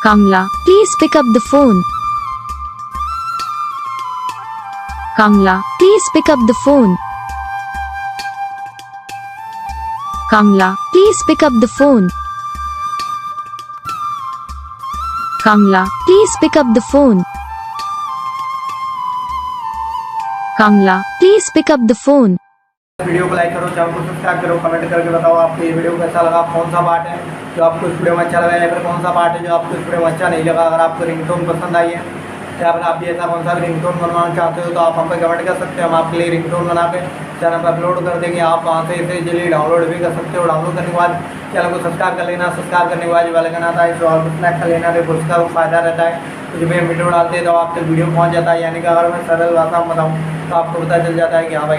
Kamla, please pick up the phone. Kamla, please pick up the phone. Kamla, please pick up the phone. Kamla, please pick up the phone. Kamla, please pick up the phone. Video को like करो, channel को subscribe करो, comment करके बताओ आपको ये video कैसा लगा, कौन सा पार्ट है जो आपको इस वीडियो में अच्छा लगा या फिर कौन सा पार्ट है जो आपको इस वीडियो में अच्छा नहीं लगा। अगर आपको रिंगटोन पसंद आई है या फिर आप भी ऐसा कौन सा भी रिंगटोन बनवाना चाहते हो तो आप हम पे कमेंट कर सकते हो। हम आपके लिए रिंगटोन बना के चैनल पर अपलोड कर देंगे। आप वहाँ से इसे जल्दी डाउनलोड भी कर सकते हो। डाउनलोड करने के बाद चैनल को सब्सक्राइब कर लेना। सब्सक्राइब करने के बाद जो वाला करना आता है और सेलेक्ट कर लेना, फिर उसका फ़ायदा रहता है। तो जब मैं वीडियो डालते हैं तो आप तक वीडियो पहुँच जाता है। यानी कि अगर मैं सरल भाषा में बताऊँ तो आपको पता चल जाता है कि हाँ भाई